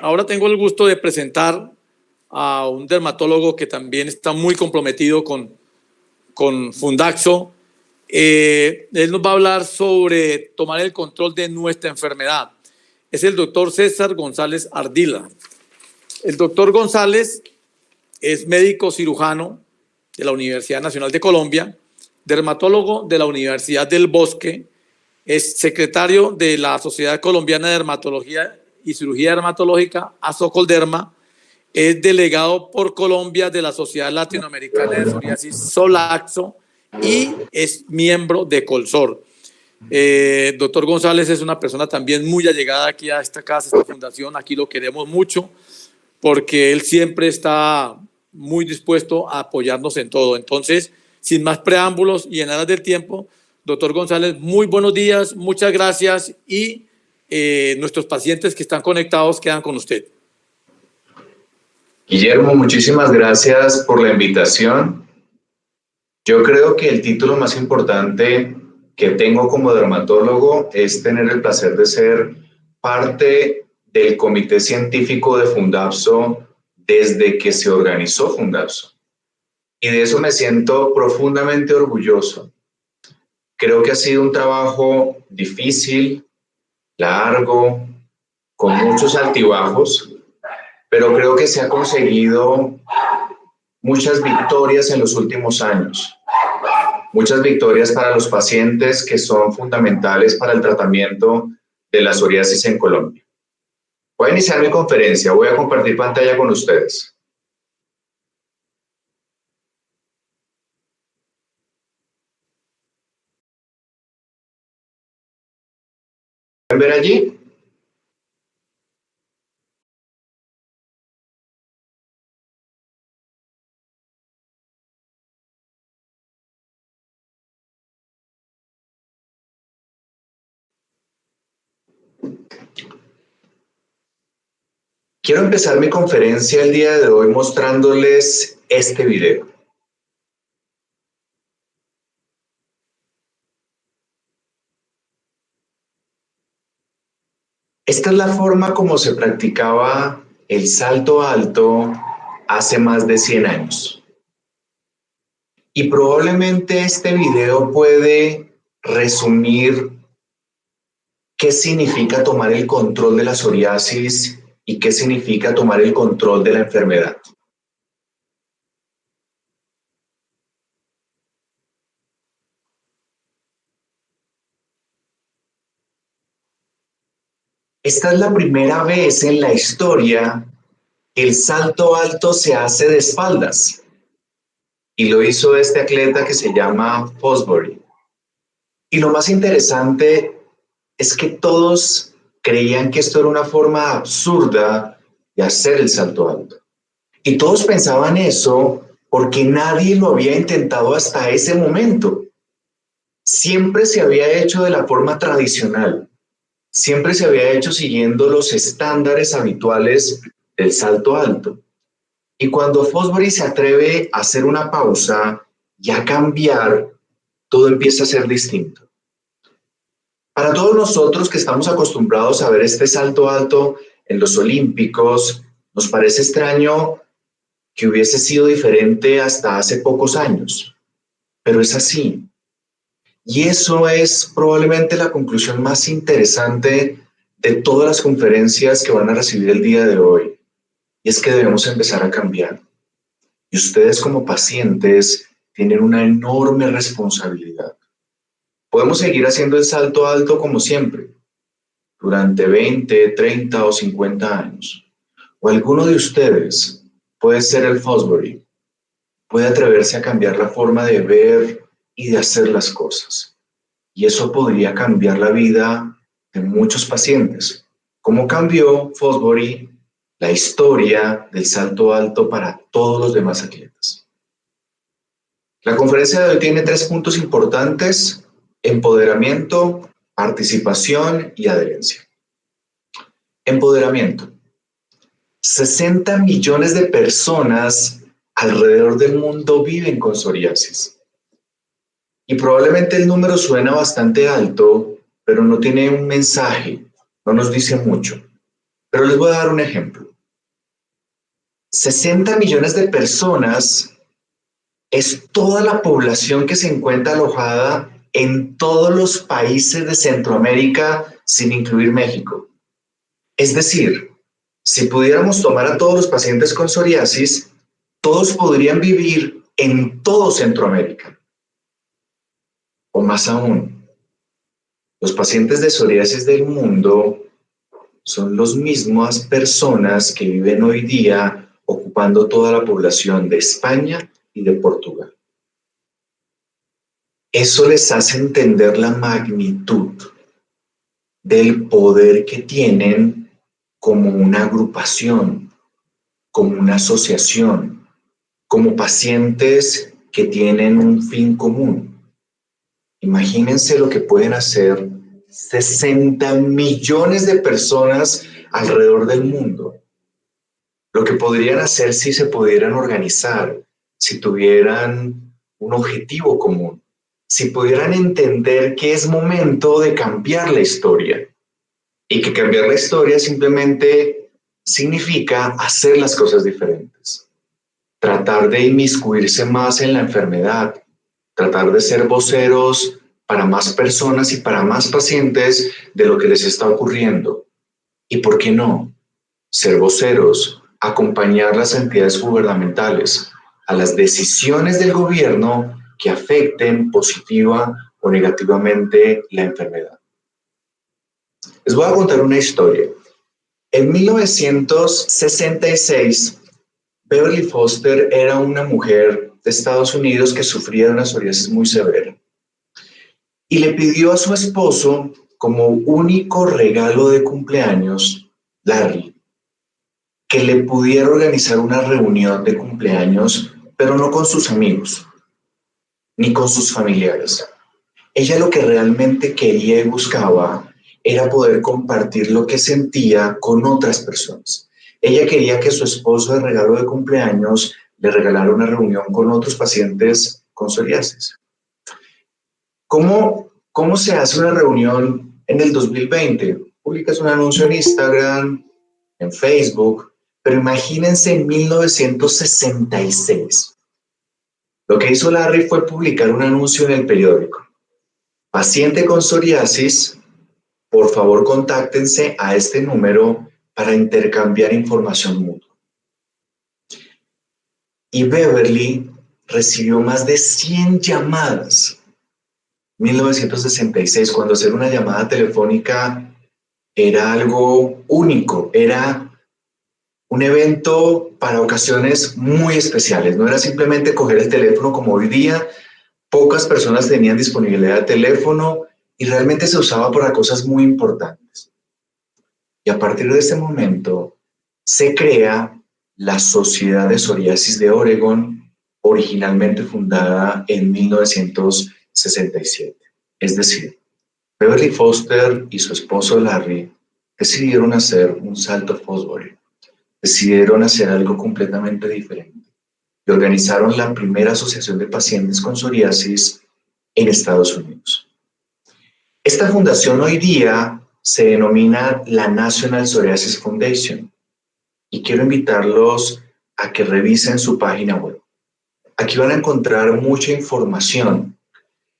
Ahora tengo el gusto de presentar a un dermatólogo que también está muy comprometido con Fundaxo. Él nos va a hablar sobre tomar el control de nuestra enfermedad. Es el doctor César González Ardila. El doctor González es médico cirujano de la Universidad Nacional de Colombia, dermatólogo de la Universidad del Bosque, es secretario de la Sociedad Colombiana de Dermatología y Cirugía Dermatológica, ASOCOLDERMA, es delegado por Colombia de la Sociedad Latinoamericana de Psoriasis, SOLAXO, y es miembro de Colsor. Doctor González es una persona también muy allegada aquí a esta casa, a esta fundación. Aquí lo queremos mucho porque él siempre está muy dispuesto a apoyarnos en todo. Entonces, sin más preámbulos y en aras del tiempo, doctor González, muy buenos días, muchas gracias y nuestros pacientes que están conectados quedan con usted. Guillermo, muchísimas gracias por la invitación. Yo creo que el título más importante que tengo como dermatólogo es tener el placer de ser parte del comité científico de Fundapso desde que se organizó Fundapso. Y de eso me siento profundamente orgulloso. Creo que ha sido un trabajo difícil, largo, con muchos altibajos, pero creo que se ha conseguido muchas victorias en los últimos años. Muchas victorias para los pacientes que son fundamentales para el tratamiento de la psoriasis en Colombia. Voy a iniciar mi conferencia, voy a compartir pantalla con ustedes. ¿Pueden ver allí? Quiero empezar mi conferencia el día de hoy mostrándoles este video. Esta es la forma como se practicaba el salto alto hace más de 100 años. Y probablemente este video puede resumir qué significa tomar el control de la psoriasis y qué significa tomar el control de la enfermedad. Esta es la primera vez en la historia que el salto alto se hace de espaldas. Y lo hizo este atleta que se llama Fosbury. Y lo más interesante es que todos creían que esto era una forma absurda de hacer el salto alto. Y todos pensaban eso porque nadie lo había intentado hasta ese momento. Siempre se había hecho de la forma tradicional. Siempre se había hecho siguiendo los estándares habituales del salto alto. Y cuando Fosbury se atreve a hacer una pausa y a cambiar, todo empieza a ser distinto. Para todos nosotros que estamos acostumbrados a ver este salto alto en los Olímpicos, nos parece extraño que hubiese sido diferente hasta hace pocos años, pero es así. Y eso es probablemente la conclusión más interesante de todas las conferencias que van a recibir el día de hoy, y es que debemos empezar a cambiar. Y ustedes como pacientes tienen una enorme responsabilidad. Podemos seguir haciendo el salto alto como siempre, durante 20, 30 o 50 años. O alguno de ustedes puede ser el Fosbury, puede atreverse a cambiar la forma de ver y de hacer las cosas. Y eso podría cambiar la vida de muchos pacientes. ¿Cómo cambió Fosbury la historia del salto alto para todos los demás atletas? La conferencia de hoy tiene 3 puntos importantes: empoderamiento, participación y adherencia. Empoderamiento. 60 millones de personas alrededor del mundo viven con psoriasis. Y probablemente el número suena bastante alto, pero no tiene un mensaje, no nos dice mucho. Pero les voy a dar un ejemplo. 60 millones de personas es toda la población que se encuentra alojada en todos los países de Centroamérica, sin incluir México. Es decir, si pudiéramos tomar a todos los pacientes con psoriasis, todos podrían vivir en todo Centroamérica. O más aún, los pacientes de psoriasis del mundo son las mismas personas que viven hoy día ocupando toda la población de España y de Portugal. Eso les hace entender la magnitud del poder que tienen como una agrupación, como una asociación, como pacientes que tienen un fin común. Imagínense lo que pueden hacer 60 millones de personas alrededor del mundo. Lo que podrían hacer si se pudieran organizar, si tuvieran un objetivo común, si pudieran entender que es momento de cambiar la historia y que cambiar la historia simplemente significa hacer las cosas diferentes, tratar de inmiscuirse más en la enfermedad, tratar de ser voceros para más personas y para más pacientes de lo que les está ocurriendo. ¿Y por qué no? Ser voceros, acompañar las entidades gubernamentales a las decisiones del gobierno que afecten positiva o negativamente la enfermedad. Les voy a contar una historia. En 1966, Beverly Foster era una mujer de Estados Unidos que sufría de una psoriasis muy severa y le pidió a su esposo como único regalo de cumpleaños, Larry, que le pudiera organizar una reunión de cumpleaños, pero no con sus amigos, ni con sus familiares. Ella lo que realmente quería y buscaba era poder compartir lo que sentía con otras personas. Ella quería que su esposo de regalo de cumpleaños le regalara una reunión con otros pacientes con psoriasis. ¿Cómo se hace una reunión en el 2020? Publicas un anuncio en Instagram, en Facebook, pero imagínense en 1966. Lo que hizo Larry fue publicar un anuncio en el periódico. Paciente con psoriasis, por favor contáctense a este número para intercambiar información mutua. Y Beverly recibió más de 100 llamadas. 1966, cuando hacer una llamada telefónica era algo único, era un evento para ocasiones muy especiales. No era simplemente coger el teléfono como hoy día. Pocas personas tenían disponibilidad de teléfono y realmente se usaba para cosas muy importantes. Y a partir de este momento se crea la Sociedad de Psoriasis de Oregón, originalmente fundada en 1967. Es decir, Beverly Foster y su esposo Larry decidieron hacer un salto Fosbury. Decidieron hacer algo completamente diferente y organizaron la primera asociación de pacientes con psoriasis en Estados Unidos. Esta fundación hoy día se denomina la National Psoriasis Foundation y quiero invitarlos a que revisen su página web. Aquí van a encontrar mucha información.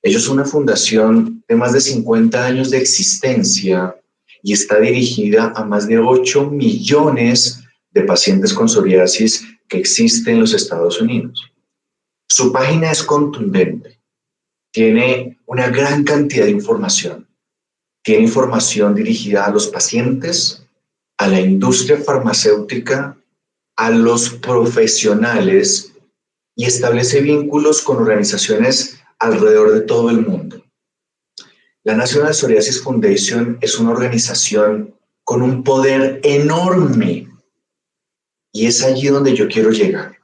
Ellos son una fundación de más de 50 años de existencia y está dirigida a más de 8 millones de pacientes con psoriasis que existen en los Estados Unidos. Su página es contundente, tiene una gran cantidad de información. Tiene información dirigida a los pacientes, a la industria farmacéutica, a los profesionales y establece vínculos con organizaciones alrededor de todo el mundo. La National Psoriasis Foundation es una organización con un poder enorme y es allí donde yo quiero llegar.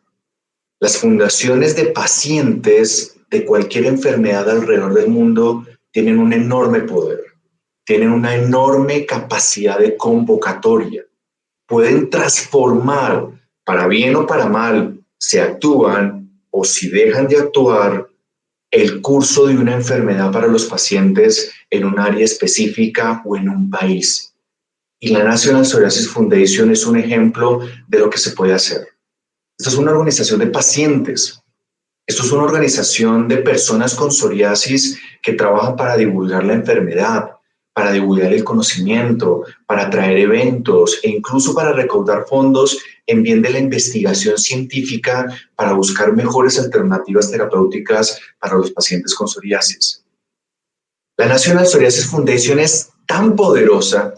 Las fundaciones de pacientes de cualquier enfermedad alrededor del mundo tienen un enorme poder, tienen una enorme capacidad de convocatoria, pueden transformar, para bien o para mal, si actúan o si dejan de actuar, el curso de una enfermedad para los pacientes en un área específica o en un país. Y la National Psoriasis Foundation es un ejemplo de lo que se puede hacer. Esta es una organización de pacientes. Esto es una organización de personas con psoriasis que trabajan para divulgar la enfermedad, para divulgar el conocimiento, para traer eventos e incluso para recaudar fondos en bien de la investigación científica para buscar mejores alternativas terapéuticas para los pacientes con psoriasis. La National Psoriasis Foundation es tan poderosa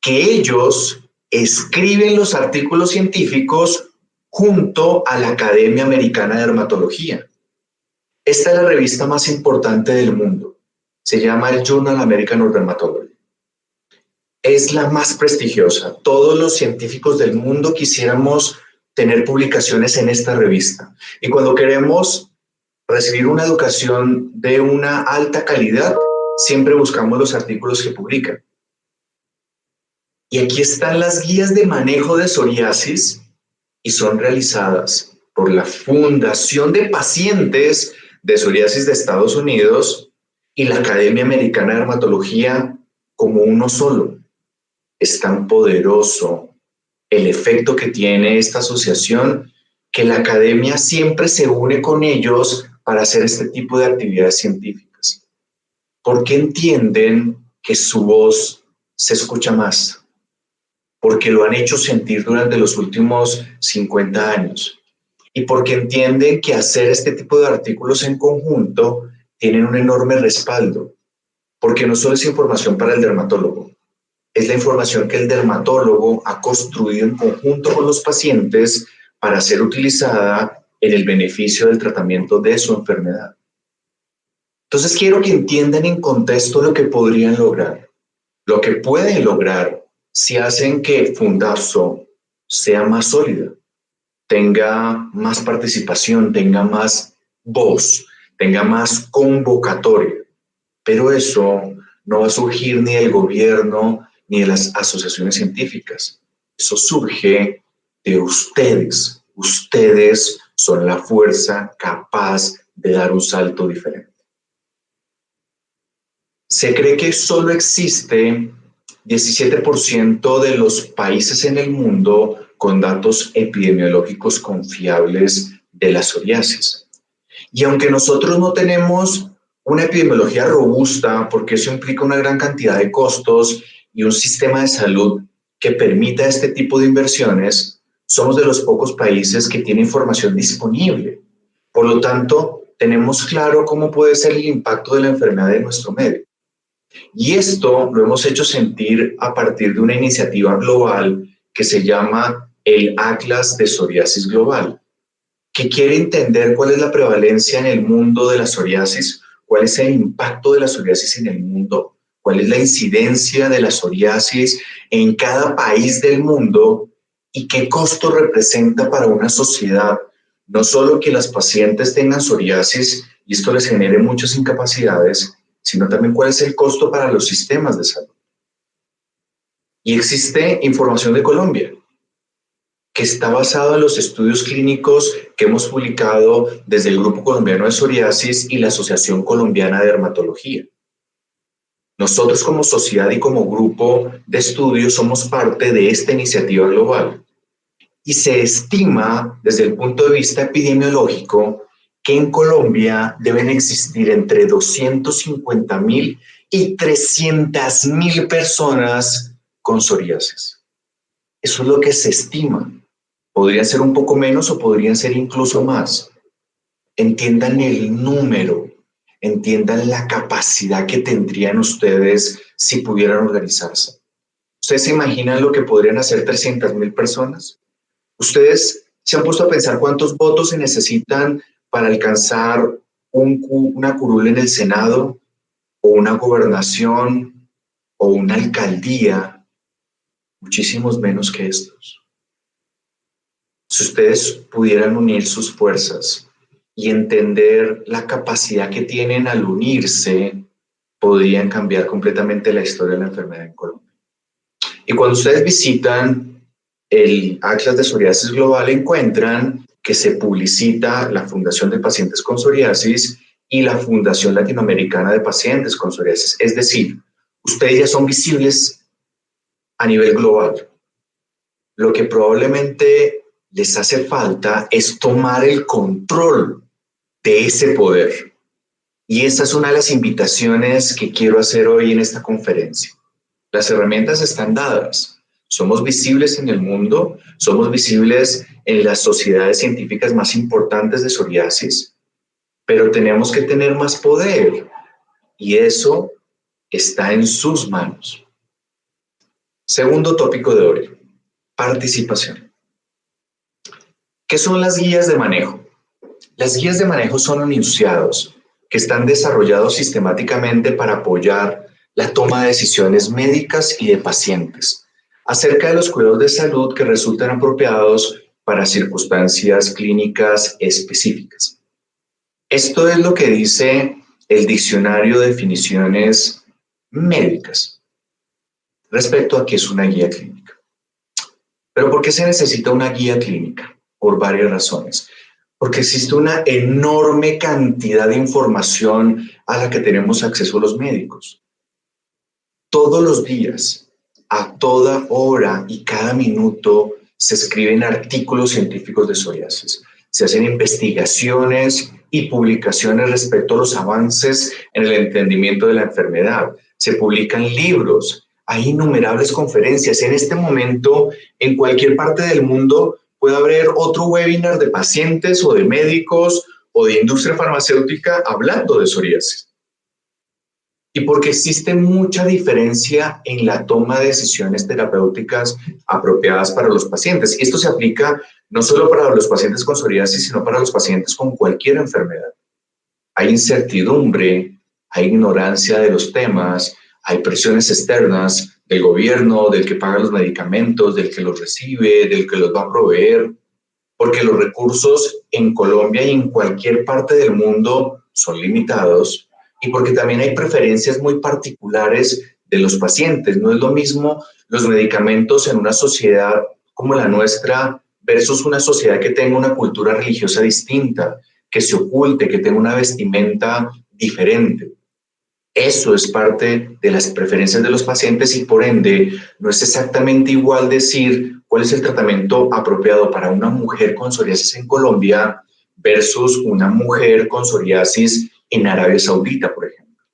que ellos escriben los artículos científicos junto a la Academia Americana de Dermatología. Esta es la revista más importante del mundo. Se llama el Journal American of Dermatology. Es la más prestigiosa. Todos los científicos del mundo quisiéramos tener publicaciones en esta revista. Y cuando queremos recibir una educación de una alta calidad, siempre buscamos los artículos que publican. Y aquí están las guías de manejo de psoriasis y son realizadas por la Fundación de Pacientes de Psoriasis de Estados Unidos y la Academia Americana de Dermatología como uno solo. Es tan poderoso el efecto que tiene esta asociación que la academia siempre se une con ellos para hacer este tipo de actividades científicas. Porque entienden que su voz se escucha más. Porque lo han hecho sentir durante los últimos 50 años y porque entienden que hacer este tipo de artículos en conjunto tienen un enorme respaldo, porque no solo es información para el dermatólogo, es la información que el dermatólogo ha construido en conjunto con los pacientes para ser utilizada en el beneficio del tratamiento de su enfermedad. Entonces quiero que entiendan en contexto lo que podrían lograr, lo que pueden lograr si hacen que Fundapso sea más sólida, tenga más participación, tenga más voz, tenga más convocatoria. Pero eso no va a surgir ni del gobierno ni de las asociaciones científicas. Eso surge de ustedes. Ustedes son la fuerza capaz de dar un salto diferente. Se cree que solo existe 17% de los países en el mundo con datos epidemiológicos confiables de la psoriasis. Y aunque nosotros no tenemos una epidemiología robusta, porque eso implica una gran cantidad de costos y un sistema de salud que permita este tipo de inversiones, somos de los pocos países que tienen información disponible. Por lo tanto, tenemos claro cómo puede ser el impacto de la enfermedad en nuestro medio. Y esto lo hemos hecho sentir a partir de una iniciativa global que se llama el Atlas de Psoriasis Global, que quiere entender cuál es la prevalencia en el mundo de la psoriasis, cuál es el impacto de la psoriasis en el mundo, cuál es la incidencia de la psoriasis en cada país del mundo y qué costo representa para una sociedad. No solo que las pacientes tengan psoriasis y esto les genere muchas incapacidades, sino también cuál es el costo para los sistemas de salud. Y existe información de Colombia, que está basado en los estudios clínicos que hemos publicado desde el Grupo Colombiano de Psoriasis y la Asociación Colombiana de Dermatología. Nosotros como sociedad y como grupo de estudios somos parte de esta iniciativa global. Y se estima desde el punto de vista epidemiológico que en Colombia deben existir entre 250.000 y 300.000 personas con psoriasis. Eso es lo que se estima. Podrían ser un poco menos o podrían ser incluso más. Entiendan el número, entiendan la capacidad que tendrían ustedes si pudieran organizarse. ¿Ustedes se imaginan lo que podrían hacer 300.000 personas? ¿Ustedes se han puesto a pensar cuántos votos se necesitan para alcanzar una curul en el Senado o una gobernación o una alcaldía? Muchísimos menos que estos. Si ustedes pudieran unir sus fuerzas y entender la capacidad que tienen al unirse, podrían cambiar completamente la historia de la enfermedad en Colombia. Y cuando ustedes visitan el Atlas de Psoriasis Global, encuentran que se publicita la Fundación de Pacientes con Psoriasis y la Fundación Latinoamericana de Pacientes con Psoriasis. Es decir, ustedes ya son visibles a nivel global. Lo que probablemente les hace falta es tomar el control de ese poder. Y esa es una de las invitaciones que quiero hacer hoy en esta conferencia. Las herramientas están dadas. Somos visibles en el mundo, somos visibles en las sociedades científicas más importantes de psoriasis, pero tenemos que tener más poder y eso está en sus manos. Segundo tópico de hoy, participación. ¿Qué son las guías de manejo? Las guías de manejo son enunciados que están desarrollados sistemáticamente para apoyar la toma de decisiones médicas y de pacientes acerca de los cuidados de salud que resultan apropiados para circunstancias clínicas específicas. Esto es lo que dice el diccionario de definiciones médicas respecto a qué es una guía clínica. ¿Pero por qué se necesita una guía clínica? Por varias razones. Porque existe una enorme cantidad de información a la que tenemos acceso los médicos. Todos los días, a toda hora y cada minuto, se escriben artículos científicos de psoriasis. Se hacen investigaciones y publicaciones respecto a los avances en el entendimiento de la enfermedad. Se publican libros, hay innumerables conferencias. En este momento, en cualquier parte del mundo, puede haber otro webinar de pacientes o de médicos o de industria farmacéutica hablando de psoriasis. Y porque existe mucha diferencia en la toma de decisiones terapéuticas apropiadas para los pacientes. Y esto se aplica no solo para los pacientes con psoriasis, sino para los pacientes con cualquier enfermedad. Hay incertidumbre, hay ignorancia de los temas, hay presiones externas del gobierno, del que paga los medicamentos, del que los recibe, del que los va a proveer, porque los recursos en Colombia y en cualquier parte del mundo son limitados y porque también hay preferencias muy particulares de los pacientes. No es lo mismo los medicamentos en una sociedad como la nuestra versus una sociedad que tenga una cultura religiosa distinta, que se oculte, que tenga una vestimenta diferente. Eso es parte de las preferencias de los pacientes y por ende no es exactamente igual decir cuál es el tratamiento apropiado para una mujer con psoriasis en Colombia versus una mujer con psoriasis en Arabia Saudita, por ejemplo.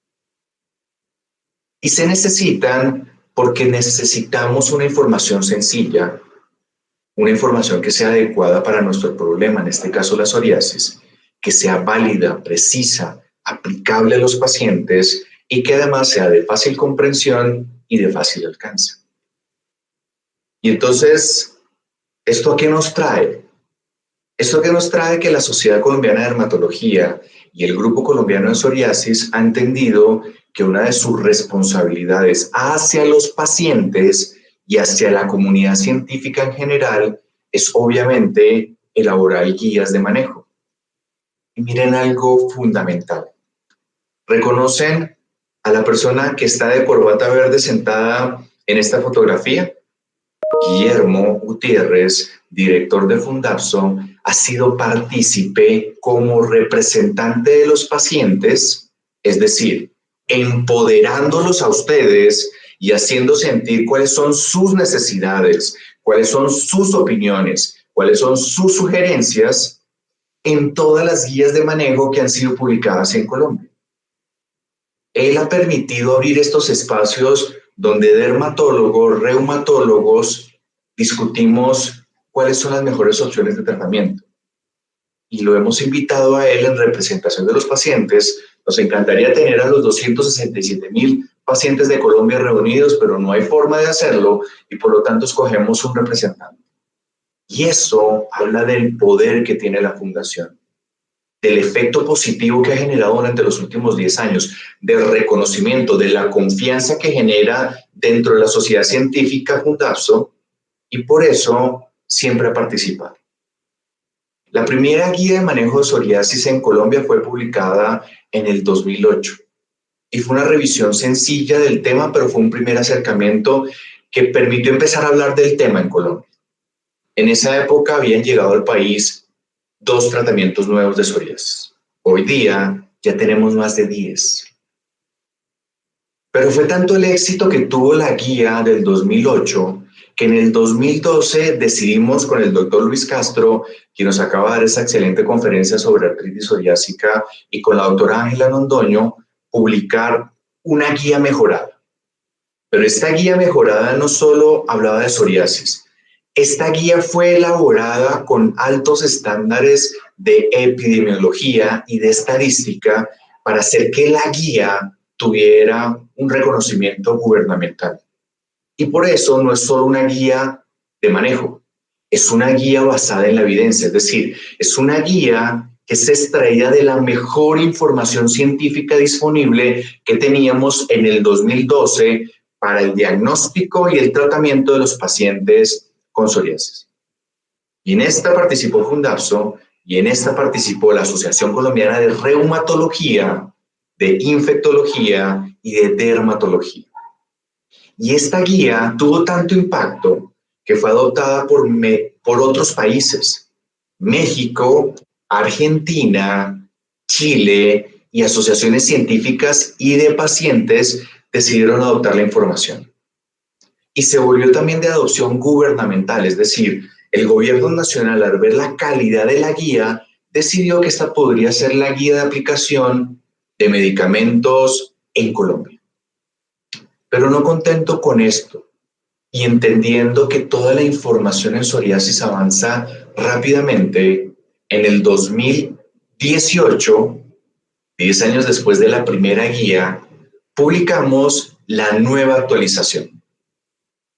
Y se necesitan porque necesitamos una información sencilla, una información que sea adecuada para nuestro problema, en este caso la psoriasis, que sea válida, precisa, aplicable a los pacientes y que además sea de fácil comprensión y de fácil alcance. Y entonces, ¿esto a qué nos trae? Esto que nos trae que la Sociedad Colombiana de Dermatología y el Grupo Colombiano de Psoriasis han entendido que una de sus responsabilidades hacia los pacientes y hacia la comunidad científica en general es obviamente elaborar guías de manejo. Y miren algo fundamental. ¿Reconocen a la persona que está de corbata verde sentada en esta fotografía? Guillermo Gutiérrez, director de Fundapso, ha sido partícipe como representante de los pacientes, es decir, empoderándolos a ustedes y haciendo sentir cuáles son sus necesidades, cuáles son sus opiniones, cuáles son sus sugerencias en todas las guías de manejo que han sido publicadas en Colombia. Él ha permitido abrir estos espacios donde dermatólogos, reumatólogos, discutimos cuáles son las mejores opciones de tratamiento. Y lo hemos invitado a él en representación de los pacientes. Nos encantaría tener a los 267,000 pacientes de Colombia reunidos, pero no hay forma de hacerlo y por lo tanto escogemos un representante. Y eso habla del poder que tiene la Fundación, del efecto positivo que ha generado durante los últimos 10 años, del reconocimiento, de la confianza que genera dentro de la sociedad científica Fundapso, y por eso siempre ha participado. La primera guía de manejo de psoriasis en Colombia fue publicada en el 2008 y fue una revisión sencilla del tema, pero fue un primer acercamiento que permitió empezar a hablar del tema en Colombia. En esa época habían llegado al país 2 tratamientos nuevos de psoriasis. Hoy día ya tenemos más de 10. Pero fue tanto el éxito que tuvo la guía del 2008 que en el 2012 decidimos con el doctor Luis Castro, quien nos acaba de dar esa excelente conferencia sobre artritis psoriásica, y con la doctora Ángela Londoño, publicar una guía mejorada. Pero esta guía mejorada no solo hablaba de psoriasis. Esta guía fue elaborada con altos estándares de epidemiología y de estadística para hacer que la guía tuviera un reconocimiento gubernamental. Y por eso no es solo una guía de manejo, es una guía basada en la evidencia, es decir, es una guía que se extraía de la mejor información científica disponible que teníamos en el 2012 para el diagnóstico y el tratamiento de los pacientes con psoriasis. Y en esta participó Fundapso y en esta participó la Asociación Colombiana de Reumatología, de Infectología y de Dermatología. Y esta guía tuvo tanto impacto que fue adoptada por otros países, México, Argentina, Chile, y asociaciones científicas y de pacientes decidieron adoptar la información. Y se volvió también de adopción gubernamental, es decir, el gobierno nacional, al ver la calidad de la guía, decidió que esta podría ser la guía de aplicación de medicamentos en Colombia. Pero no contento con esto y entendiendo que toda la información en psoriasis avanza rápidamente, en el 2018, 10 años después de la primera guía, publicamos la nueva actualización.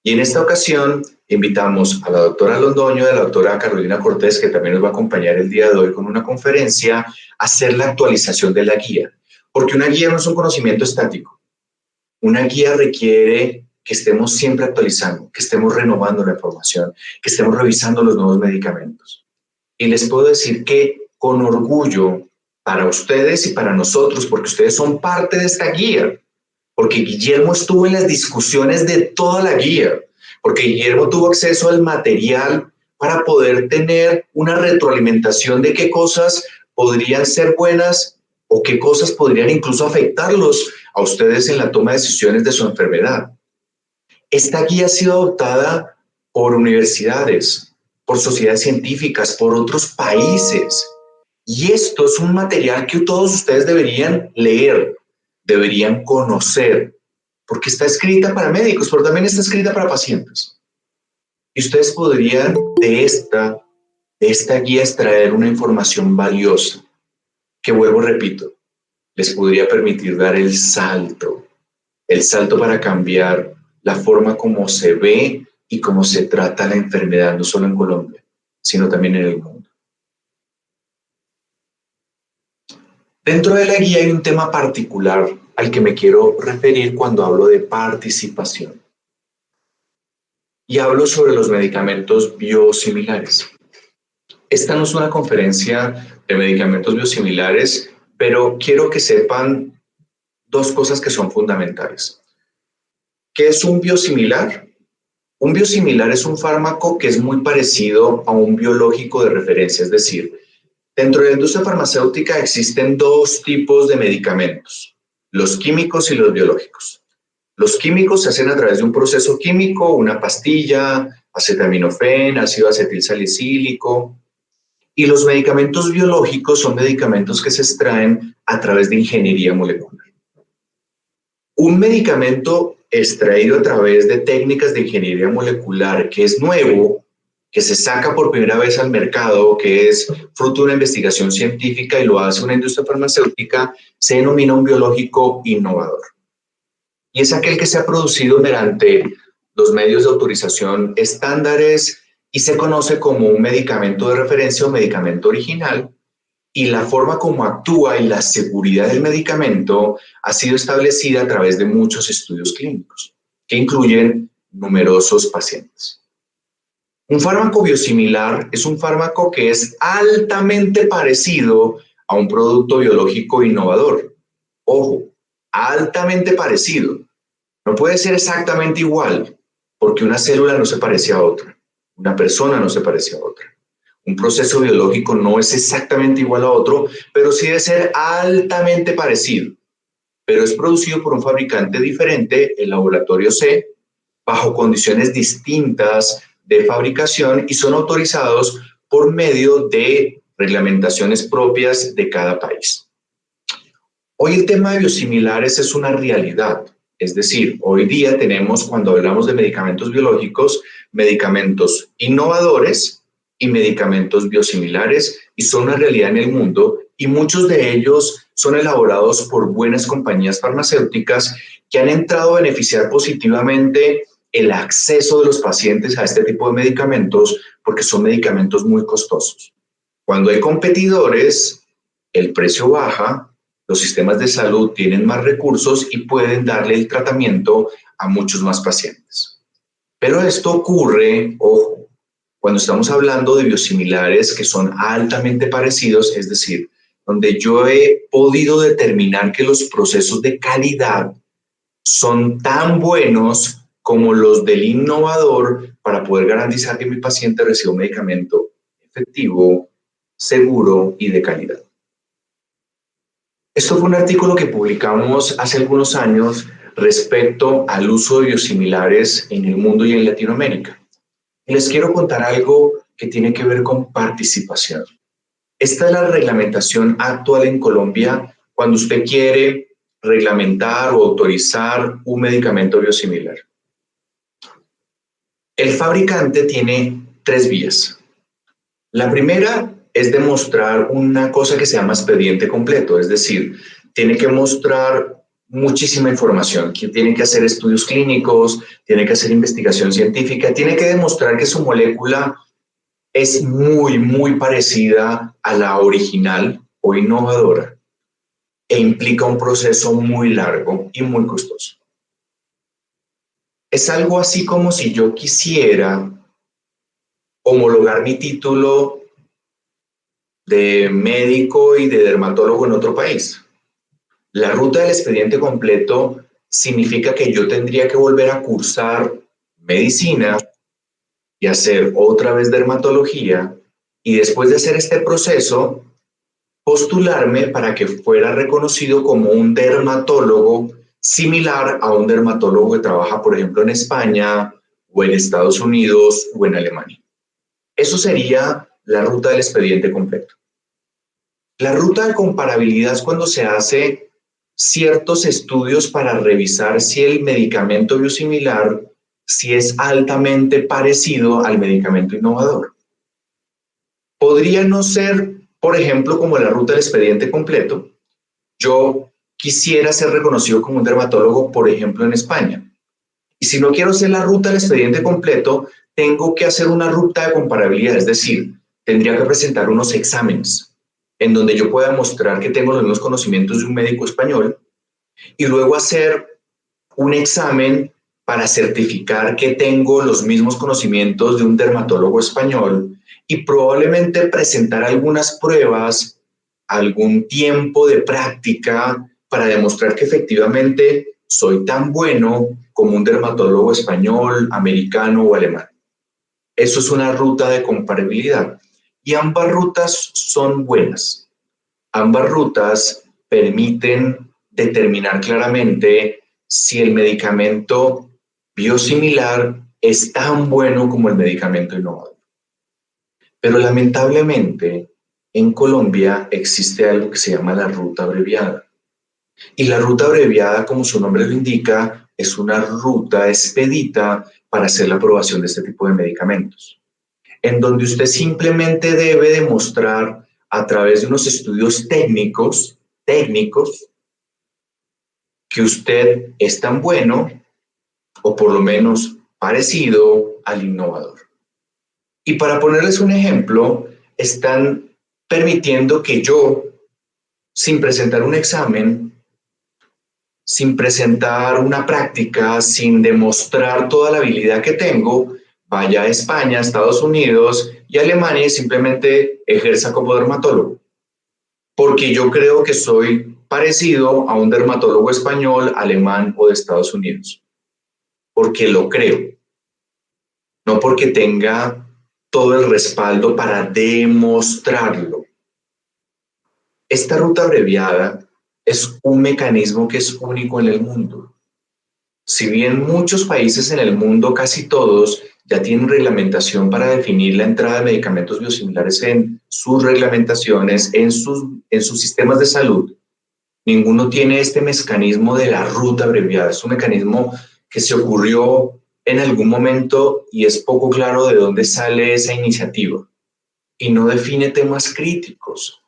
Y en esta ocasión invitamos a la doctora Londoño y a la doctora Carolina Cortés, que también nos va a acompañar el día de hoy con una conferencia, a hacer la actualización de la guía. Porque una guía no es un conocimiento estático. Una guía requiere que estemos siempre actualizando, que estemos renovando la información, que estemos revisando los nuevos medicamentos. Y les puedo decir que con orgullo para ustedes y para nosotros, porque ustedes son parte de esta guía, porque Guillermo estuvo en las discusiones de toda la guía, porque Guillermo tuvo acceso al material para poder tener una retroalimentación de qué cosas podrían ser buenas o qué cosas podrían incluso afectarlos a ustedes en la toma de decisiones de su enfermedad. Esta guía ha sido adoptada por universidades, por sociedades científicas, por otros países. Y esto es un material que todos ustedes deberían leer, deberían conocer, porque está escrita para médicos, pero también está escrita para pacientes. Y ustedes podrían de esta guía extraer una información valiosa, que vuelvo, repito, les podría permitir dar el salto para cambiar la forma como se ve y cómo se trata la enfermedad, no solo en Colombia, sino también en el mundo. Dentro de la guía hay un tema particular al que me quiero referir cuando hablo de participación. Y hablo sobre los medicamentos biosimilares. Esta no es una conferencia de medicamentos biosimilares, pero quiero que sepan dos cosas que son fundamentales. ¿Qué es un biosimilar? Un biosimilar es un fármaco que es muy parecido a un biológico de referencia, es decir, dentro de la industria farmacéutica existen dos tipos de medicamentos, los químicos y los biológicos. Los químicos se hacen a través de un proceso químico, una pastilla, acetaminofén, ácido acetilsalicílico, y los medicamentos biológicos son medicamentos que se extraen a través de ingeniería molecular. Un medicamento extraído a través de técnicas de ingeniería molecular que es nuevo, que se saca por primera vez al mercado, que es fruto de una investigación científica y lo hace una industria farmacéutica, se denomina un biológico innovador. Y es aquel que se ha producido mediante los medios de autorización estándares y se conoce como un medicamento de referencia o medicamento original, y la forma como actúa y la seguridad del medicamento ha sido establecida a través de muchos estudios clínicos, que incluyen numerosos pacientes. Un fármaco biosimilar es un fármaco que es altamente parecido a un producto biológico innovador. Ojo, altamente parecido. No puede ser exactamente igual, porque una célula no se parece a otra, una persona no se parece a otra. Un proceso biológico no es exactamente igual a otro, pero sí debe ser altamente parecido. pero es producido por un fabricante diferente, el laboratorio C, bajo condiciones distintas de fabricación y son autorizados por medio de reglamentaciones propias de cada país. Hoy el tema de biosimilares es una realidad. Es decir, hoy día tenemos, cuando hablamos de medicamentos biológicos, medicamentos innovadores y medicamentos biosimilares, y son una realidad en el mundo, y muchos de ellos son elaborados por buenas compañías farmacéuticas que han entrado a beneficiar positivamente el acceso de los pacientes a este tipo de medicamentos porque son medicamentos muy costosos. Cuando hay competidores, el precio baja, los sistemas de salud tienen más recursos y pueden darle el tratamiento a muchos más pacientes. Pero esto ocurre, ojo, cuando estamos hablando de biosimilares que son altamente parecidos, es decir, donde yo he podido determinar que los procesos de calidad son tan buenos como los del innovador para poder garantizar que mi paciente reciba un medicamento efectivo, seguro y de calidad. Esto fue un artículo que publicamos hace algunos años respecto al uso de biosimilares en el mundo y en Latinoamérica. Y les quiero contar algo que tiene que ver con participación. Esta es la reglamentación actual en Colombia cuando usted quiere reglamentar o autorizar un medicamento biosimilar. El fabricante tiene 3 vías. La primera es demostrar una cosa que se llama expediente completo, es decir, tiene que mostrar muchísima información, que tiene que hacer estudios clínicos, tiene que hacer investigación científica, tiene que demostrar que su molécula es muy parecida a la original o innovadora e implica un proceso muy largo y muy costoso. Es algo así como si yo quisiera homologar mi título de médico y de dermatólogo en otro país. La ruta del expediente completo significa que yo tendría que volver a cursar medicina y hacer otra vez dermatología y después de hacer este proceso, postularme para que fuera reconocido como un dermatólogo similar a un dermatólogo que trabaja, por ejemplo, en España o en Estados Unidos o en Alemania. Eso sería la ruta del expediente completo. La ruta de comparabilidad es cuando se hace ciertos estudios para revisar si el medicamento biosimilar, si es altamente parecido al medicamento innovador. Podría no ser, por ejemplo, como la ruta del expediente completo. Yo quisiera ser reconocido como un dermatólogo, por ejemplo, en España. Y si no quiero hacer la ruta del expediente completo, tengo que hacer una ruta de comparabilidad, es decir, tendría que presentar unos exámenes en donde yo pueda mostrar que tengo los mismos conocimientos de un médico español y luego hacer un examen para certificar que tengo los mismos conocimientos de un dermatólogo español y probablemente presentar algunas pruebas, algún tiempo de práctica para demostrar que efectivamente soy tan bueno como un dermatólogo español, americano o alemán. Eso es una ruta de comparabilidad y ambas rutas son buenas. Ambas rutas permiten determinar claramente si el medicamento biosimilar es tan bueno como el medicamento innovador. Pero lamentablemente en Colombia existe algo que se llama la ruta abreviada. Y la ruta abreviada, como su nombre lo indica, es una ruta expedita para hacer la aprobación de este tipo de medicamentos, en donde usted simplemente debe demostrar a través de unos estudios técnicos, que usted es tan bueno o por lo menos parecido al innovador. Y para ponerles un ejemplo, están permitiendo que yo, sin presentar un examen, sin presentar una práctica, sin demostrar toda la habilidad que tengo, vaya a España, Estados Unidos y Alemania y simplemente ejerza como dermatólogo. Porque yo creo que soy parecido a un dermatólogo español, alemán o de Estados Unidos. Porque lo creo. No porque tenga todo el respaldo para demostrarlo. Esta ruta abreviada es un mecanismo que es único en el mundo. Si bien muchos países en el mundo, casi todos, ya tienen reglamentación para definir la entrada de medicamentos biosimilares en sus reglamentaciones, en sus sistemas de salud, ninguno tiene este mecanismo de la ruta abreviada. Es un mecanismo que se ocurrió en algún momento y es poco claro de dónde sale esa iniciativa y no define temas críticos.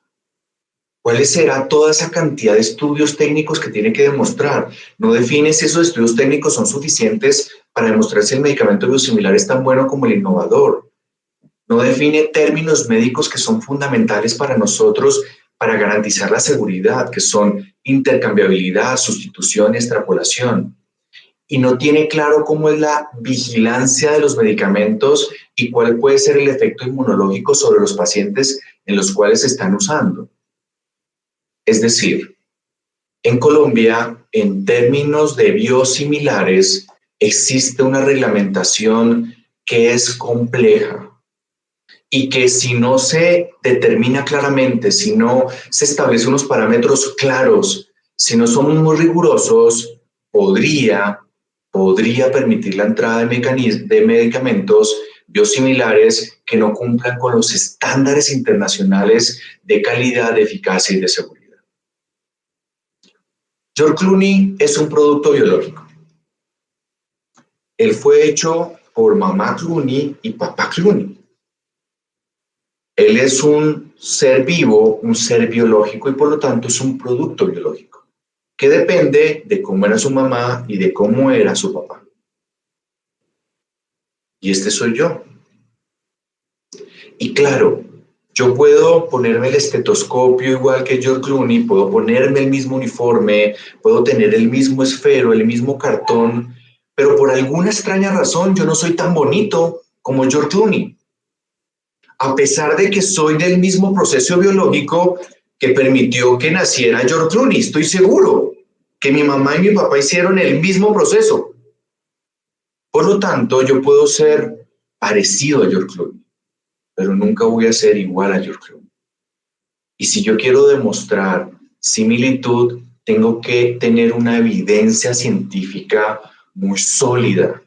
¿Cuál será toda esa cantidad de estudios técnicos que tiene que demostrar? No define si esos estudios técnicos son suficientes para demostrar si el medicamento biosimilar es tan bueno como el innovador. No define términos médicos que son fundamentales para nosotros para garantizar la seguridad, que son intercambiabilidad, sustitución y extrapolación. Y no tiene claro cómo es la vigilancia de los medicamentos y cuál puede ser el efecto inmunológico sobre los pacientes en los cuales se están usando. Es decir, en Colombia, en términos de biosimilares, existe una reglamentación que es compleja y que si no se determina claramente, si no se establecen unos parámetros claros, si no somos muy rigurosos, podría permitir la entrada de medicamentos biosimilares que no cumplan con los estándares internacionales de calidad, de eficacia y de seguridad. George Clooney es un producto biológico. Él fue hecho por mamá Clooney y papá Clooney. Él es un ser vivo, un ser biológico y por lo tanto es un producto biológico que depende de cómo era su mamá y de cómo era su papá. Y este soy yo. Y claro, yo puedo ponerme el estetoscopio igual que George Clooney, puedo ponerme el mismo uniforme, puedo tener el mismo esfero, el mismo cartón, pero por alguna extraña razón yo no soy tan bonito como George Clooney. A pesar de que soy del mismo proceso biológico que permitió que naciera George Clooney, estoy seguro que mi mamá y mi papá hicieron el mismo proceso. Por lo tanto, yo puedo ser parecido a George Clooney, pero nunca voy a ser igual a George Clooney. Y si yo quiero demostrar similitud, tengo que tener una evidencia científica muy sólida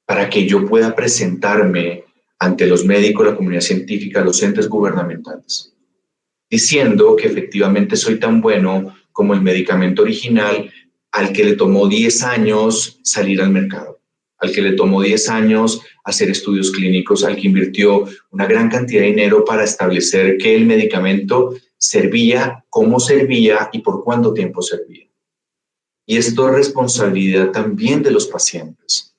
para que yo pueda presentarme ante los médicos, la comunidad científica, los entes gubernamentales, diciendo que efectivamente soy tan bueno como el medicamento original al que le tomó 10 años salir al mercado, al que le tomó 10 años hacer estudios clínicos, al que invirtió una gran cantidad de dinero para establecer que el medicamento servía, cómo servía y por cuánto tiempo servía. Y esto es responsabilidad también de los pacientes.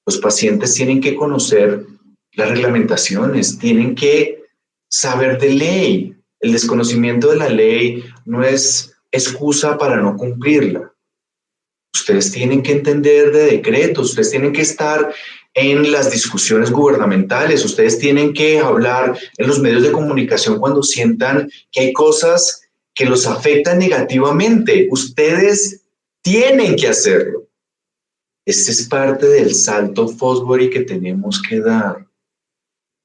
Los pacientes tienen que conocer las reglamentaciones, tienen que saber de ley. El desconocimiento de la ley no es excusa para no cumplirla. Ustedes tienen que entender de decretos, ustedes tienen que estar en las discusiones gubernamentales, ustedes tienen que hablar en los medios de comunicación cuando sientan que hay cosas que los afectan negativamente. Ustedes tienen que hacerlo. Ese es parte del salto Fosbury que tenemos que dar.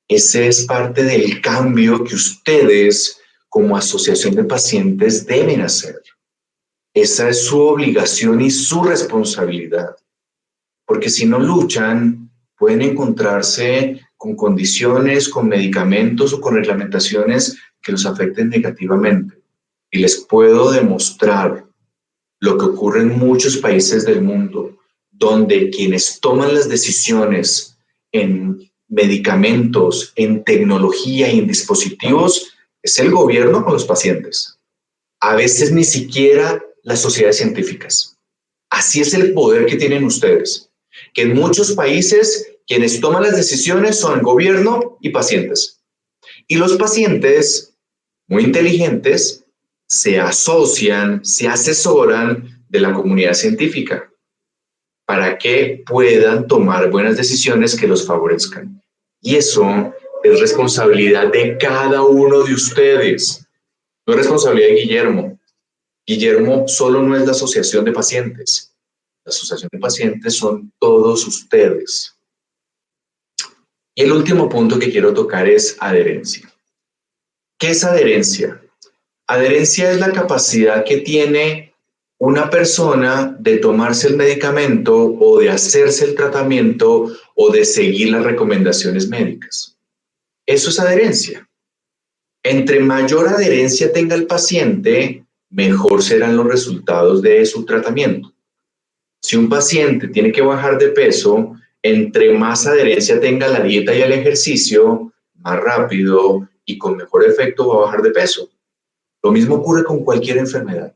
Ese es parte del cambio que ustedes, como asociación de pacientes, deben hacer. Esa es su obligación y su responsabilidad. Porque si no luchan, pueden encontrarse con condiciones, con medicamentos o con reglamentaciones que los afecten negativamente. Y les puedo demostrar lo que ocurre en muchos países del mundo, donde quienes toman las decisiones en medicamentos, en tecnología y en dispositivos es el gobierno con los pacientes. A veces ni siquiera las sociedades científicas. Así es el poder que tienen ustedes, que en muchos países quienes toman las decisiones son el gobierno y pacientes. Y los pacientes, muy inteligentes, se asocian, se asesoran de la comunidad científica para que puedan tomar buenas decisiones que los favorezcan. Y eso es responsabilidad de cada uno de ustedes. No es responsabilidad de Guillermo. Guillermo solo no es la asociación de pacientes. La asociación de pacientes son todos ustedes. Y el último punto que quiero tocar es adherencia. ¿Qué es adherencia? Adherencia es la capacidad que tiene una persona de tomarse el medicamento o de hacerse el tratamiento o de seguir las recomendaciones médicas. Eso es adherencia. Entre mayor adherencia tenga el paciente, mejor serán los resultados de su tratamiento. Si un paciente tiene que bajar de peso, entre más adherencia tenga a la dieta y al ejercicio, más rápido y con mejor efecto va a bajar de peso. Lo mismo ocurre con cualquier enfermedad.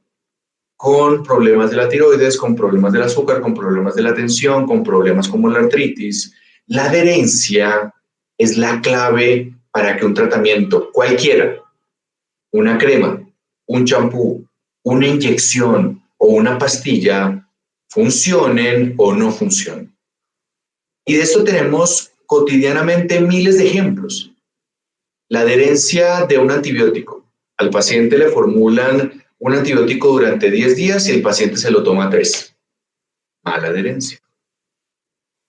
Con problemas de la tiroides, con problemas del azúcar, con problemas de la tensión, con problemas como la artritis. La adherencia es la clave para que un tratamiento cualquiera, una crema, un champú, una inyección o una pastilla, funcionen o no funcionen. Y de esto tenemos cotidianamente miles de ejemplos. La adherencia de un antibiótico. Al paciente le formulan un antibiótico durante 10 días y el paciente se lo toma 3. Mala adherencia.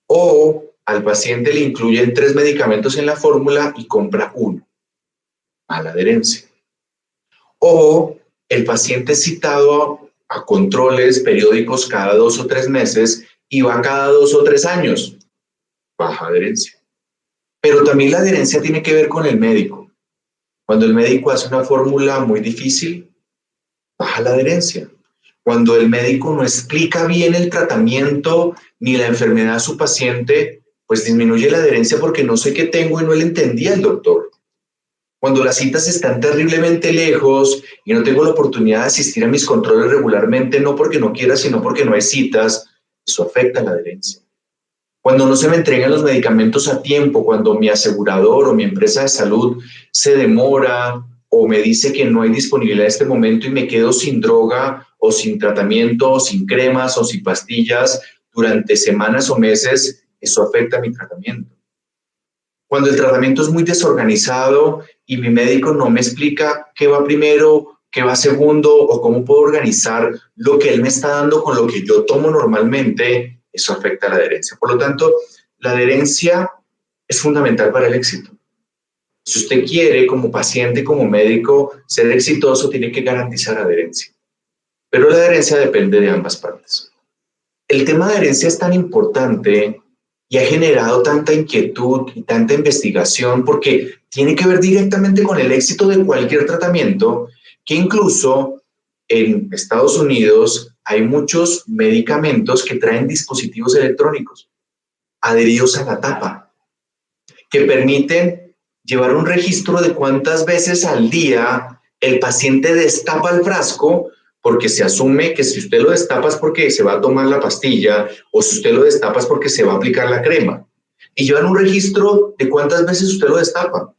O al paciente le incluyen 3 medicamentos en la fórmula y compra 1. Mala adherencia. O el paciente es citado a controles periódicos cada 2 o 3 meses y va cada 2 o 3 años. Baja adherencia. Pero también la adherencia tiene que ver con el médico. Cuando el médico hace una fórmula muy difícil, baja la adherencia. Cuando el médico no explica bien el tratamiento ni la enfermedad a su paciente, pues disminuye la adherencia porque no sé qué tengo y no le entendía el doctor. Cuando las citas están terriblemente lejos y no tengo la oportunidad de asistir a mis controles regularmente, no porque no quiera, sino porque no hay citas, eso afecta la adherencia. Cuando no se me entregan los medicamentos a tiempo, cuando mi asegurador o mi empresa de salud se demora o me dice que no hay disponibilidad en este momento y me quedo sin droga o sin tratamiento o sin cremas o sin pastillas durante semanas o meses, eso afecta mi tratamiento. Cuando el tratamiento es muy desorganizado y mi médico no me explica qué va primero, qué va segundo o cómo puedo organizar lo que él me está dando con lo que yo tomo normalmente, eso afecta la adherencia. Por lo tanto, la adherencia es fundamental para el éxito. Si usted quiere, como paciente, como médico, ser exitoso, tiene que garantizar adherencia. Pero la adherencia depende de ambas partes. El tema de adherencia es tan importante y ha generado tanta inquietud y tanta investigación porque tiene que ver directamente con el éxito de cualquier tratamiento, que incluso en Estados Unidos hay muchos medicamentos que traen dispositivos electrónicos adheridos a la tapa, que permiten llevar un registro de cuántas veces al día el paciente destapa el frasco, porque se asume que si usted lo destapa es porque se va a tomar la pastilla o si usted lo destapa es porque se va a aplicar la crema. Y llevan un registro de cuántas veces usted lo destapa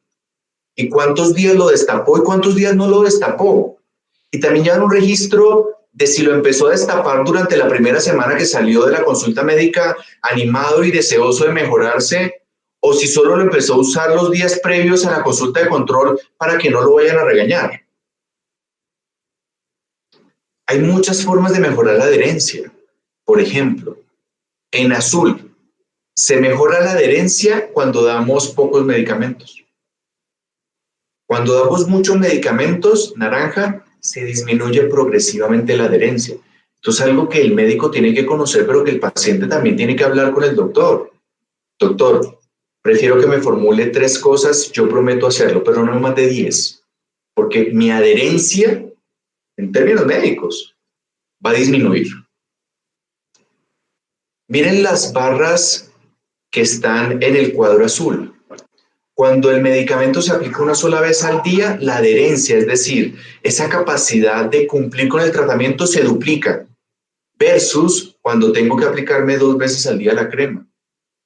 y cuántos días lo destapó y cuántos días no lo destapó. Y también llevan un registro de si lo empezó a destapar durante la primera semana que salió de la consulta médica animado y deseoso de mejorarse, o si solo lo empezó a usar los días previos a la consulta de control para que no lo vayan a regañar. Hay muchas formas de mejorar la adherencia. Por ejemplo, en azul, se mejora la adherencia cuando damos pocos medicamentos. Cuando damos muchos medicamentos, naranja, se disminuye progresivamente la adherencia. Esto es algo que el médico tiene que conocer, pero que el paciente también tiene que hablar con el doctor. Doctor, prefiero que me formule 3 cosas, yo prometo hacerlo, pero no más de 10, porque mi adherencia, en términos médicos, va a disminuir. Miren las barras que están en el cuadro azul. Cuando el medicamento se aplica una sola vez al día, la adherencia, es decir, esa capacidad de cumplir con el tratamiento se duplica, versus cuando tengo que aplicarme 2 veces al día la crema.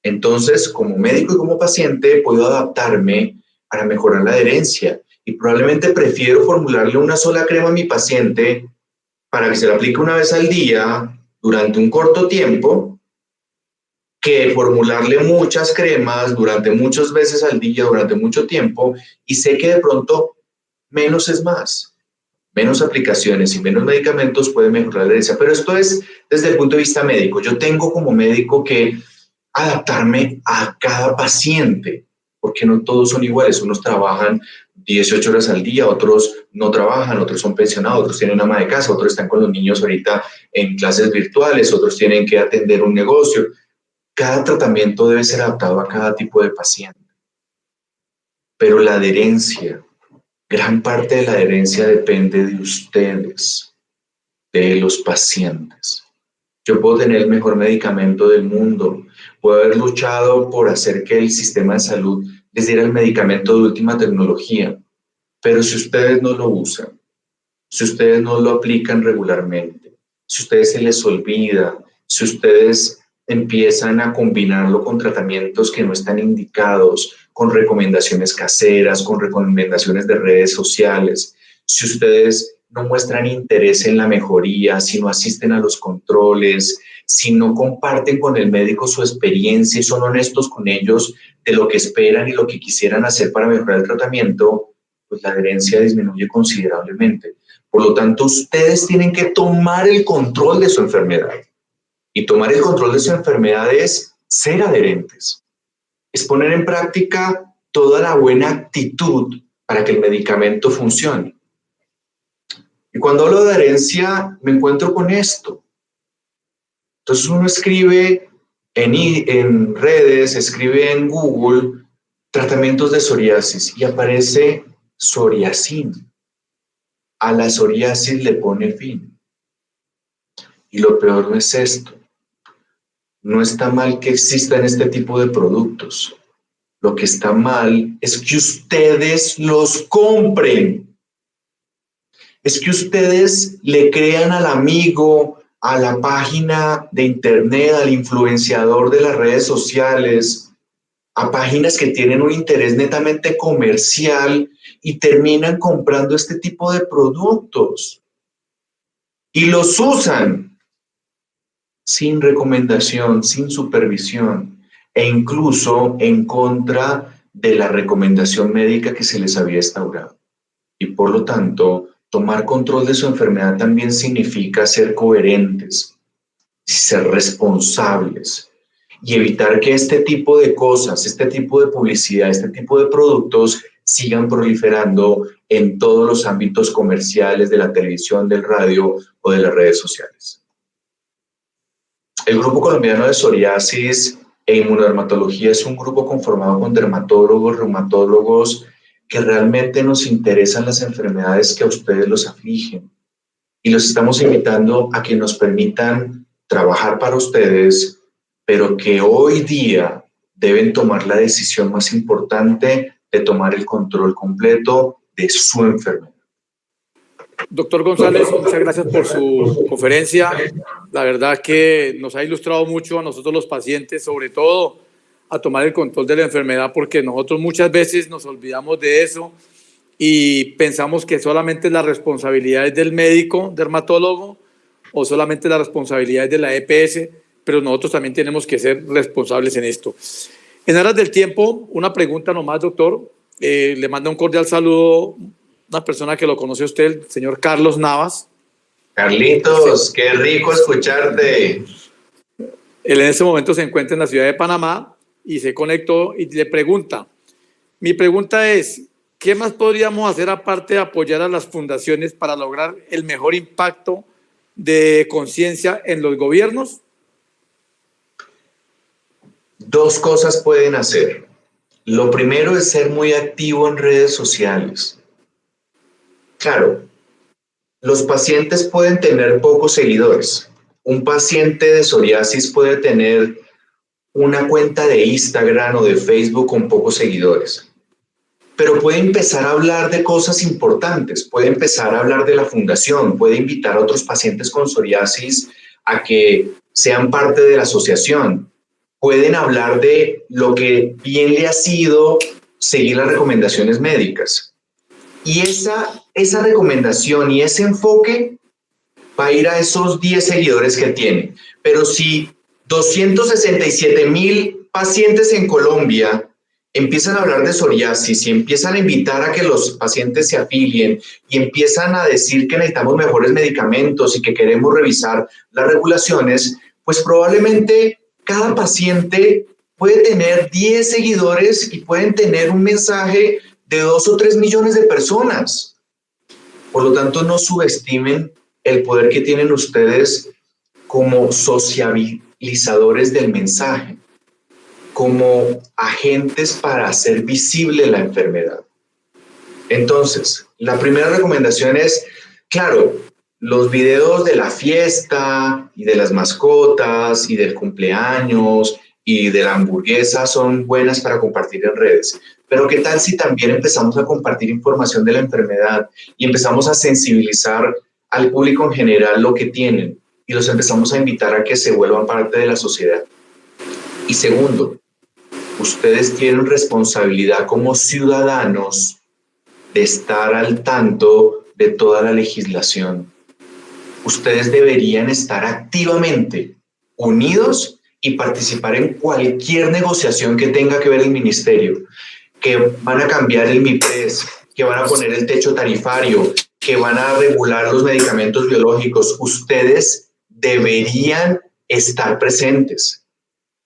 Entonces, como médico y como paciente, puedo adaptarme para mejorar la adherencia y probablemente prefiero formularle una sola crema a mi paciente para que se la aplique una vez al día durante un corto tiempo, que formularle muchas cremas durante muchas veces al día, durante mucho tiempo, y sé que de pronto menos es más. Menos aplicaciones y menos medicamentos pueden mejorar la adherencia. Pero esto es desde el punto de vista médico. Yo tengo como médico que adaptarme a cada paciente, porque no todos son iguales. Unos trabajan 18 horas al día, otros no trabajan, otros son pensionados, otros tienen ama de casa, otros están con los niños ahorita en clases virtuales, otros tienen que atender un negocio. Cada tratamiento debe ser adaptado a cada tipo de paciente. Pero la adherencia, gran parte de la adherencia depende de ustedes, de los pacientes. Yo puedo tener el mejor medicamento del mundo, puedo haber luchado por hacer que el sistema de salud les diera el medicamento de última tecnología, pero si ustedes no lo usan, si ustedes no lo aplican regularmente, si a ustedes se les olvida, si ustedes empiezan a combinarlo con tratamientos que no están indicados, con recomendaciones caseras, con recomendaciones de redes sociales, si ustedes no muestran interés en la mejoría, si no asisten a los controles, si no comparten con el médico su experiencia y son honestos con ellos de lo que esperan y lo que quisieran hacer para mejorar el tratamiento, pues la adherencia disminuye considerablemente. Por lo tanto, ustedes tienen que tomar el control de su enfermedad. Y tomar el control de su enfermedad es ser adherentes. Es poner en práctica toda la buena actitud para que el medicamento funcione. Y cuando hablo de adherencia, me encuentro con esto. Entonces uno escribe en redes, escribe en Google, tratamientos de psoriasis y aparece Soriasin. A la psoriasis le pone fin. Y lo peor no es esto. No está mal que existan este tipo de productos. Lo que está mal es que ustedes los compren. Es que ustedes le crean al amigo, a la página de internet, al influenciador de las redes sociales, a páginas que tienen un interés netamente comercial y terminan comprando este tipo de productos. Y los usan sin recomendación, sin supervisión e incluso en contra de la recomendación médica que se les había instaurado. Y por lo tanto, tomar control de su enfermedad también significa ser coherentes, ser responsables y evitar que este tipo de cosas, este tipo de publicidad, este tipo de productos sigan proliferando en todos los ámbitos comerciales de la televisión, del radio o de las redes sociales. El Grupo Colombiano de Psoriasis e Inmunodermatología es un grupo conformado con dermatólogos, reumatólogos, que realmente nos interesan las enfermedades que a ustedes los afligen. Y los estamos invitando a que nos permitan trabajar para ustedes, pero que hoy día deben tomar la decisión más importante de tomar el control completo de su enfermedad. Doctor González, muchas gracias por su conferencia. La verdad que nos ha ilustrado mucho a nosotros los pacientes, sobre todo a tomar el control de la enfermedad, porque nosotros muchas veces nos olvidamos de eso y pensamos que solamente la responsabilidad es del médico, dermatólogo, o solamente la responsabilidad es de la EPS, pero nosotros también tenemos que ser responsables en esto. En aras del tiempo, una pregunta nomás, doctor. Le manda un cordial saludo una persona que lo conoce a usted, el señor Carlos Navas. Carlitos, qué rico escucharte. Él en ese momento se encuentra en la ciudad de Panamá y se conectó y le pregunta. Mi pregunta es, ¿qué más podríamos hacer aparte de apoyar a las fundaciones para lograr el mejor impacto de conciencia en los gobiernos? Dos cosas pueden hacer. Lo primero es ser muy activo en redes sociales. Claro, los pacientes pueden tener pocos seguidores. Un paciente de psoriasis puede tener una cuenta de Instagram o de Facebook con pocos seguidores. Pero puede empezar a hablar de cosas importantes, puede empezar a hablar de la fundación, puede invitar a otros pacientes con psoriasis a que sean parte de la asociación. Pueden hablar de lo que bien le ha sido seguir las recomendaciones médicas. Y esa recomendación y ese enfoque va a ir a esos 10 seguidores que tiene. Pero si 267,000 pacientes en Colombia empiezan a hablar de psoriasis y empiezan a invitar a que los pacientes se afilien y empiezan a decir que necesitamos mejores medicamentos y que queremos revisar las regulaciones, pues probablemente cada paciente puede tener 10 seguidores y pueden tener un mensaje de 2 o 3 millones de personas. Por lo tanto, no subestimen el poder que tienen ustedes como sociabilizadores del mensaje, como agentes para hacer visible la enfermedad. Entonces, la primera recomendación es, claro, los videos de la fiesta y de las mascotas y del cumpleaños y de la hamburguesa son buenas para compartir en redes. Pero ¿qué tal si también empezamos a compartir información de la enfermedad y empezamos a sensibilizar al público en general lo que tienen y los empezamos a invitar a que se vuelvan parte de la sociedad? Y segundo, ustedes tienen responsabilidad como ciudadanos de estar al tanto de toda la legislación. Ustedes deberían estar activamente unidos y participar en cualquier negociación que tenga que ver el ministerio, que van a cambiar el MIPRES, que van a poner el techo tarifario, que van a regular los medicamentos biológicos. Ustedes deberían estar presentes,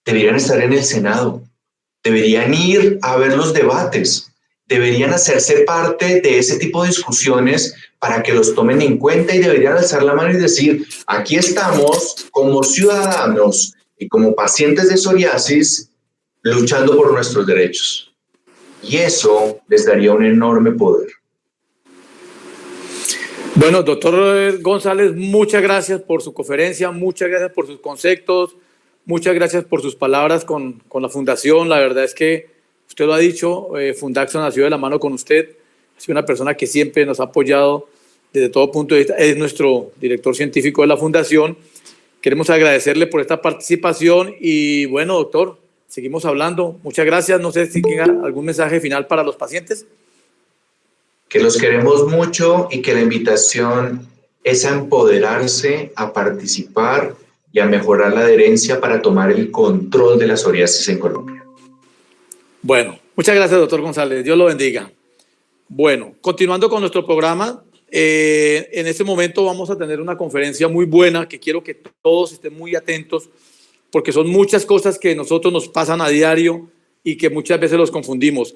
deberían estar en el Senado, deberían ir a ver los debates, deberían hacerse parte de ese tipo de discusiones para que los tomen en cuenta y deberían alzar la mano y decir, aquí estamos como ciudadanos y como pacientes de psoriasis luchando por nuestros derechos. Y eso les daría un enorme poder. Bueno, doctor González, muchas gracias por su conferencia, muchas gracias por sus conceptos, muchas gracias por sus palabras con la Fundación. La verdad es que usted lo ha dicho, Fundaxo nació de la mano con usted, ha sido una persona que siempre nos ha apoyado desde todo punto de vista, es nuestro director científico de la Fundación. Queremos agradecerle por esta participación y bueno, doctor, seguimos hablando. Muchas gracias. No sé si tenga algún mensaje final para los pacientes. Que los queremos mucho y que la invitación es a empoderarse, a participar y a mejorar la adherencia para tomar el control de la psoriasis en Colombia. Bueno, muchas gracias, doctor González. Dios lo bendiga. Bueno, continuando con nuestro programa, en este momento vamos a tener una conferencia muy buena que quiero que todos estén muy atentos porque son muchas cosas que nosotros nos pasan a diario y que muchas veces los confundimos.